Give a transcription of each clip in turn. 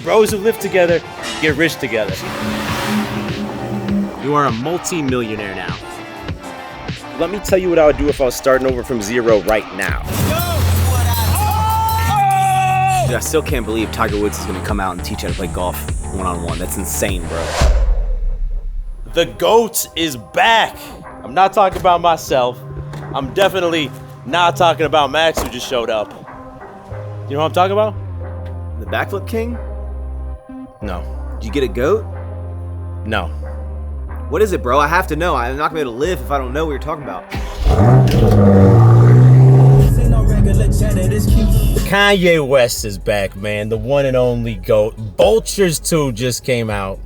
bros who live together get rich together. You are a multi-millionaire now. Let me tell you what I would do if I was starting over from zero right now. Dude, I still can't believe Tiger Woods is gonna come out and teach how to play golf one-on-one. That's insane, bro. The GOAT is back. I'm not talking about myself. I'm definitely not talking about Max, who just showed up. You know what I'm talking about? The backflip king? No. Did you get a goat? No. What is it, bro? I have to know. I'm not gonna be able to live if I don't know what you're talking about. Kanye West is back, man. The one and only GOAT. Vultures 2 just came out.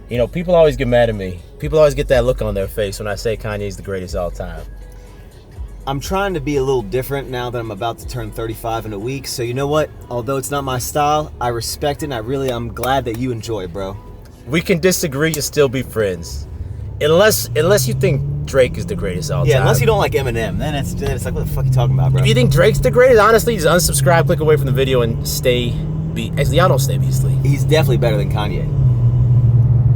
You know, people always get mad at me. People always get that look on their face when I say Kanye's the greatest of all time. I'm trying to be a little different now that I'm about to turn 35 in a week. So you know what? Although it's not my style, I respect it, and I'm glad that you enjoy it, bro. We can disagree and still be friends. Unless you think Drake is the greatest of all time. Yeah, unless you don't like Eminem, then it's like, what the fuck are you talking about, bro? If you think Drake's the greatest, honestly, just unsubscribe, click away from the video, and actually, y'all don't stay Beastly. He's definitely better than Kanye.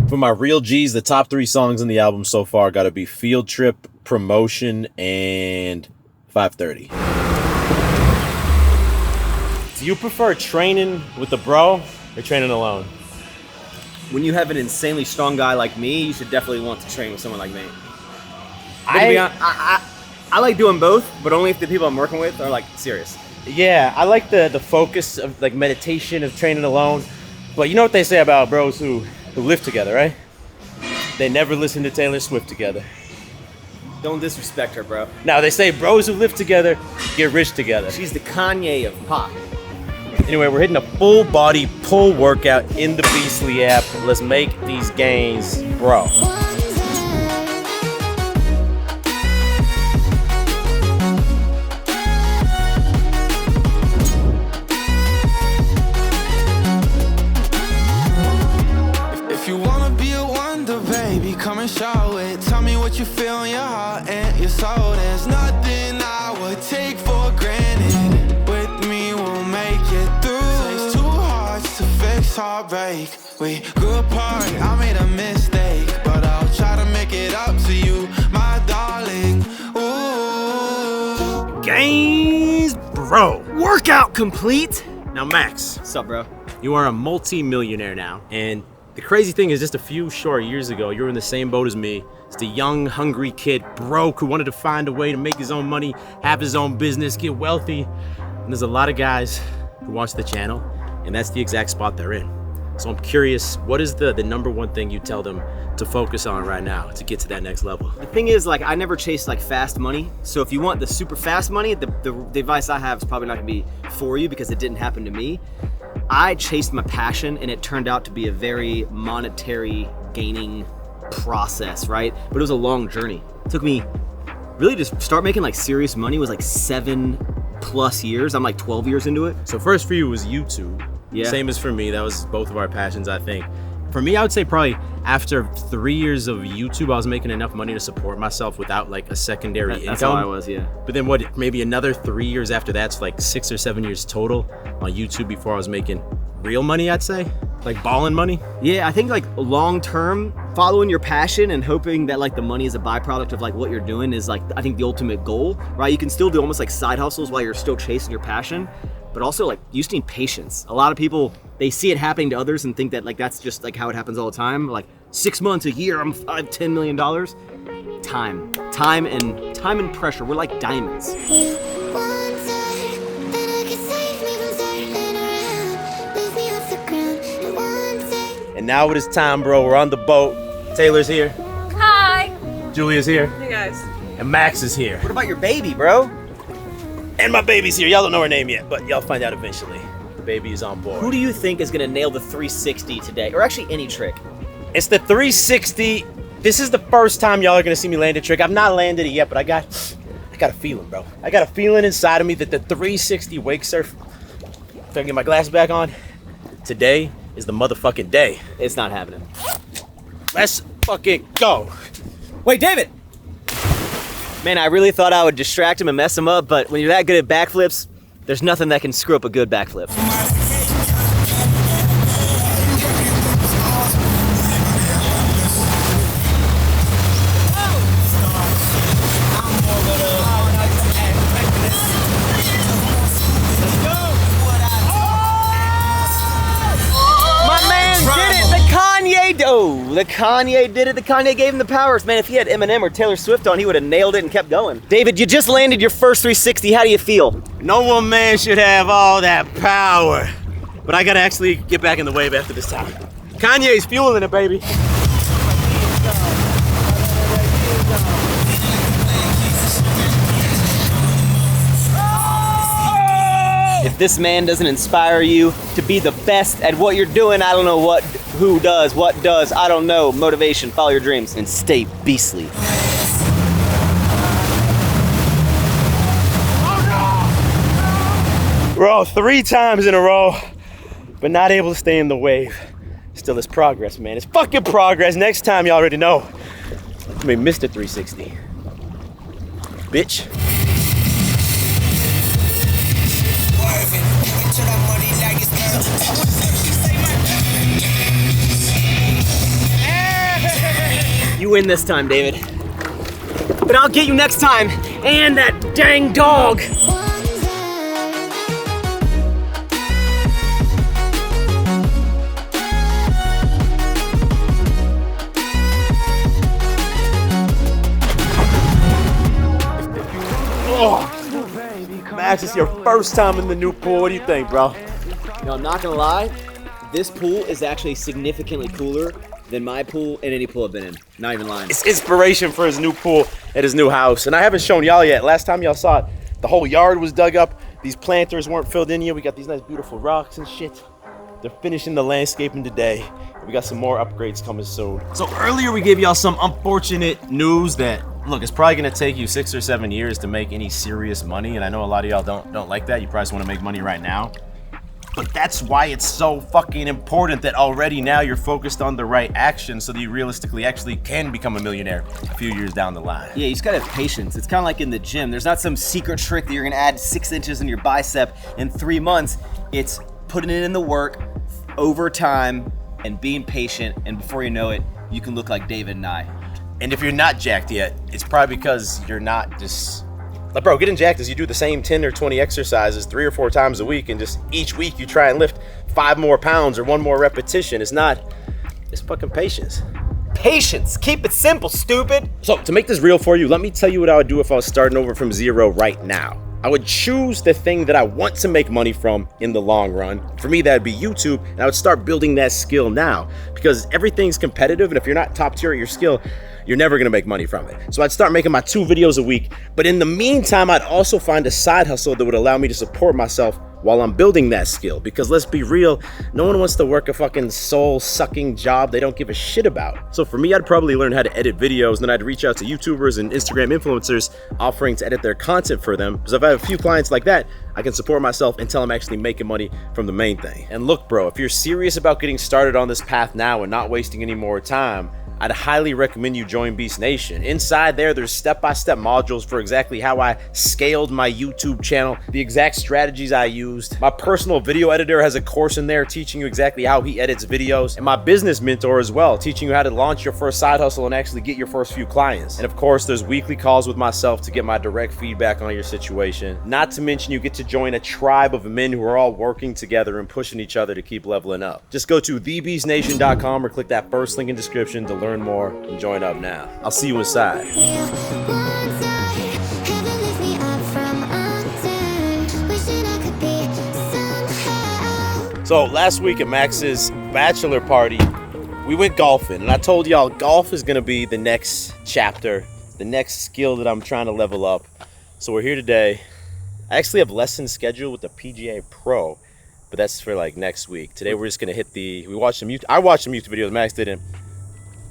For my real G's, the top 3 songs in the album so far gotta be Field Trip, Promotion, and 530. Do you prefer training with a bro or training alone? When you have an insanely strong guy like me, you should definitely want to train with someone like me. I like doing both, but only if the people I'm working with are like serious. Yeah, I like the focus of like meditation of training alone. But you know what they say about bros who live together, right? They never listen to Taylor Swift together. Don't disrespect her, bro. Now, they say bros who live together get rich together. She's the Kanye of pop. Anyway, we're hitting a full body pull workout in the Beastly app. Let's make these gains, bro. If you wanna be a wonder, baby, come and show it. Tell me what you feel in your heart and your soul. There's nothing I would take for granted. With me, we'll make it through. Takes 2 hearts to fix heartbreak. We grew apart, I made a mistake, but I'll try to make it up to you, my darling. Ooh. Gains, bro. Workout complete. Now, Max. What's up, bro? You are a multi-millionaire now, and the crazy thing is, just a few short years ago, you were in the same boat as me. It's the young, hungry kid, broke, who wanted to find a way to make his own money, have his own business, get wealthy. And there's a lot of guys who watch the channel, and that's the exact spot they're in. So I'm curious, what is the number one thing you tell them to focus on right now to get to that next level? The thing is, like, I never chased like fast money. So if you want the super fast money, the advice I have is probably not gonna be for you because it didn't happen to me. I chased my passion, and it turned out to be a very monetary gaining process, right? But it was a long journey. It took me really to start making like serious money was like 7+ years. I'm like 12 years into it. So first for you was YouTube. Yeah. Same as for me. That was both of our passions, I think. For me, I would say probably after 3 years of YouTube, I was making enough money to support myself without like a secondary income. That's how I was, yeah. But then what, maybe another 3 years after that, so like 6 or 7 years total on YouTube before I was making real money, I'd say. Like ballin' money. Yeah, I think like long term, following your passion and hoping that like the money is a byproduct of like what you're doing is like, I think the ultimate goal, right? You can still do almost like side hustles while you're still chasing your passion. But also, like, you just need patience. A lot of people, they see it happening to others and think that like that's just like how it happens all the time. Like 6 months, a year, I have $10 million. Time and pressure. We're like diamonds. And now it is time, bro. We're on the boat. Taylor's here. Hi. Julia's here. Hey guys. And Max is here. What about your baby, bro? And my baby's here. Y'all don't know her name yet, but y'all find out eventually. The baby is on board. Who do you think is gonna nail the 360 today? Or actually any trick? It's the 360. This is the first time y'all are gonna see me land a trick. I've not landed it yet, but I got a feeling, bro. I got a feeling inside of me that the 360 wake surf, if I can get my glasses back on, today is the motherfucking day. It's not happening. Let's fucking go. Wait, David! Man, I really thought I would distract him and mess him up, but when you're that good at backflips, there's nothing that can screw up a good backflip. go. The Kanye did it. The Kanye gave him the powers. Man, if he had Eminem or Taylor Swift on, he would have nailed it and kept going. David, you just landed your first 360. How do you feel? No one man should have all that power. But I gotta actually get back in the wave after this time. Kanye's fueling it, baby. If this man doesn't inspire you to be the best at what you're doing, I don't know who does, what does, I don't know. Motivation, follow your dreams, and stay beastly. Bro, 3 times in a row, but not able to stay in the wave. Still, it's progress, man. It's fucking progress. Next time, you already know. I mean, Mr. 360. Bitch. You win this time, David. But I'll get you next time, and that dang dog. Max, it's your first time in the new pool. What do you think, bro? No, I'm not gonna lie. This pool is actually significantly cooler than my pool and any pool I've been in. Not even lying. It's inspiration for his new pool at his new house. And I haven't shown y'all yet. Last time y'all saw it, the whole yard was dug up. These planters weren't filled in yet. We got these nice, beautiful rocks and shit. They're finishing the landscaping today. We got some more upgrades coming soon. So earlier we gave y'all some unfortunate news that, look, it's probably gonna take you 6 or 7 years to make any serious money. And I know a lot of y'all don't like that. You probably just wanna make money right now. But that's why it's so fucking important that already now you're focused on the right action so that you realistically actually can become a millionaire a few years down the line. Yeah, you just gotta have patience. It's kind of like in the gym. There's not some secret trick that you're gonna add 6 inches in your bicep in 3 months. It's putting it in the work over time and being patient, and before you know it, you can look like David and I. And if you're not jacked yet, it's probably because you're not just... Like, bro, getting jacked is you do the same 10 or 20 exercises 3 or 4 times a week, and just each week you try and lift 5 more pounds or 1 more repetition. It's fucking patience. Patience, keep it simple, stupid. So to make this real for you, let me tell you what I would do if I was starting over from zero right now. I would choose the thing that I want to make money from in the long run. For me, that'd be YouTube, and I would start building that skill now, because everything's competitive, and if you're not top tier at your skill, you're never gonna make money from it. So I'd start making my 2 videos a week, but in the meantime, I'd also find a side hustle that would allow me to support myself while I'm building that skill. Because let's be real, no one wants to work a fucking soul-sucking job they don't give a shit about. So for me, I'd probably learn how to edit videos, then I'd reach out to YouTubers and Instagram influencers offering to edit their content for them. Because if I have a few clients like that, I can support myself until I'm actually making money from the main thing. And look, bro, if you're serious about getting started on this path now and not wasting any more time, I'd highly recommend you join Beast Nation. Inside there's step-by-step modules for exactly how I scaled my YouTube channel, the exact strategies I used. My personal video editor has a course in there teaching you exactly how he edits videos, and my business mentor as well, teaching you how to launch your first side hustle and actually get your first few clients. And of course, there's weekly calls with myself to get my direct feedback on your situation. Not to mention, you get to join a tribe of men who are all working together and pushing each other to keep leveling up. Just go to thebeastnation.com or click that first link in description to learn more and join up now. I'll see you inside. So last week at Max's bachelor party, we went golfing, and I told y'all golf is gonna be the next chapter, the next skill that I'm trying to level up. So we're here today. I actually have lessons scheduled with the PGA Pro, but that's for like next week. Today we're just gonna hit I watched some YouTube videos, Max didn't.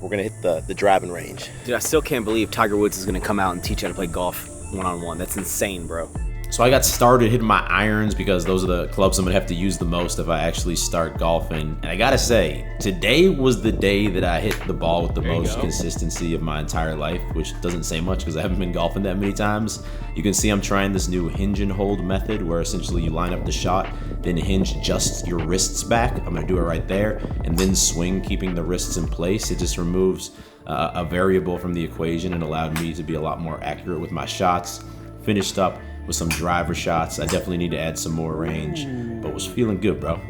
We're gonna hit the driving range. Dude, I still can't believe Tiger Woods is gonna come out and teach you how to play golf one-on-one. That's insane, bro. So I got started hitting my irons because those are the clubs I'm gonna have to use the most if I actually start golfing. And I gotta say, today was the day that I hit the ball with the most consistency of my entire life, which doesn't say much because I haven't been golfing that many times. You can see I'm trying this new hinge and hold method where essentially you line up the shot, then hinge just your wrists back. I'm gonna do it right there, and then swing, keeping the wrists in place. It just removes a variable from the equation and allowed me to be a lot more accurate with my shots. Finished up with some driver shots. I definitely need to add some more range, but was feeling good, bro.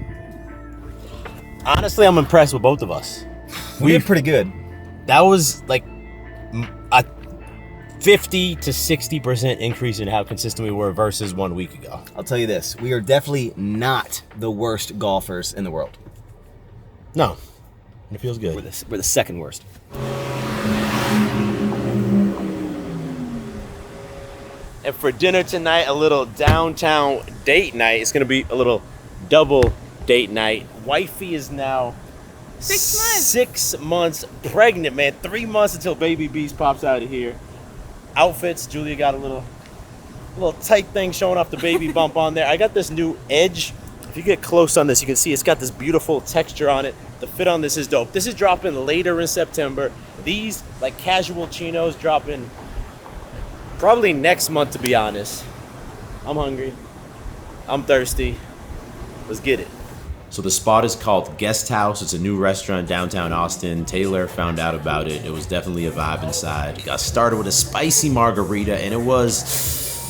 Honestly, I'm impressed with both of us. We did pretty good. That was like a 50 to 60% increase in how consistent we were versus 1 week ago. I'll tell you this, we are definitely not the worst golfers in the world. No, it feels good. We're the second worst. And for dinner tonight, a little downtown date night. It's gonna be a little double date night. Wifey is now 6 months. 6 months pregnant, man. 3 months until baby Beast pops out of here. Outfits, Julia got a little tight thing showing off the baby bump on there. I got this new edge. If you get close on this, you can see it's got this beautiful texture on it. The fit on this is dope. This is dropping later in September. These, like casual chinos, dropping probably next month, to be honest. I'm hungry. I'm thirsty. Let's get it. So the spot is called Guest House. It's a new restaurant downtown Austin. Taylor found out about it. It was definitely a vibe inside. Got started with a spicy margarita, and it was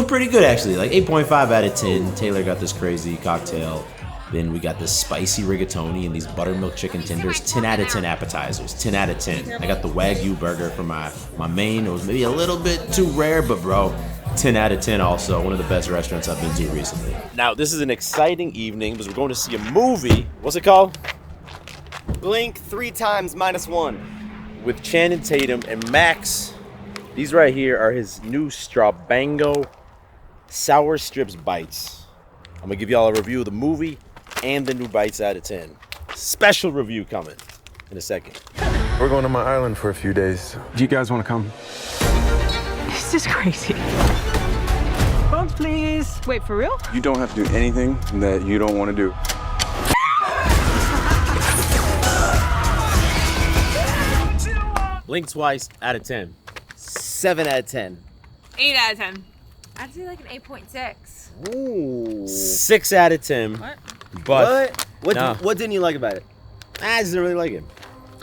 pretty good actually. Like 8.5 out of 10. Taylor got this crazy cocktail. Then we got this spicy rigatoni and these buttermilk chicken tenders. 10 out of 10 appetizers. 10 out of 10. I got the Wagyu burger for my main. It was maybe a little bit too rare, but bro, 10 out of 10 also. One of the best restaurants I've been to recently. Now, this is an exciting evening because we're going to see a movie. What's it called? Blink 3 times -1. With Channing Tatum and Max. These right here are his new Strabango Sour Strips Bites. I'm going to give y'all a review of the movie and the new bites out of 10. Special review coming in a second. We're going to my island for a few days. Do you guys want to come? This is crazy. Phones, please. Wait, for real? You don't have to do anything that you don't want to do. Blink twice out of 10. 7 out of 10. 8 out of 10. I'd say like an 8.6. Ooh. 6 out of 10. What? But What didn't you like about it? I just didn't really like it.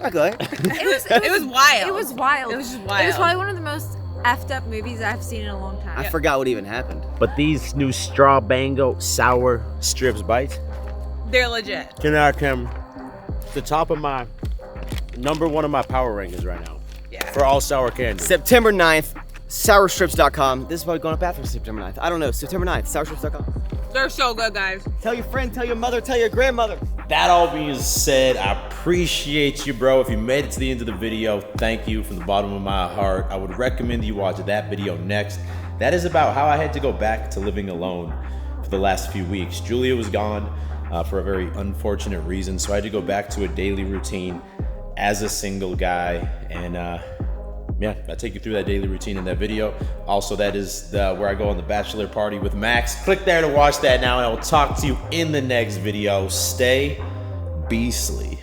Okay. It was wild. It was wild. It was just It was wild. probably one of the most effed up movies I've seen in a long time. I forgot what even happened. But these new Strabango Sour Strips Bites, They're legit. 10 out of 10. The top of my number one of my power rankings right now. Yeah. For all sour candy. September 9th, sourstrips.com. This is probably going up after September 9th. I don't know. September 9th, sourstrips.com. They're so good, guys. Tell your friend, tell your mother, tell your grandmother. That all being said, I appreciate you, bro. If you made it to the end of the video, thank you from the bottom of my heart. I would recommend you watch that video next. That is about how I had to go back to living alone for the last few weeks. Julia was gone for a very unfortunate reason, so I had to go back to a daily routine as a single guy. And yeah, I take you through that daily routine in that video. Also, that is where I go on the bachelor party with Max. Click there to watch that now, and I will talk to you in the next video. Stay beastly.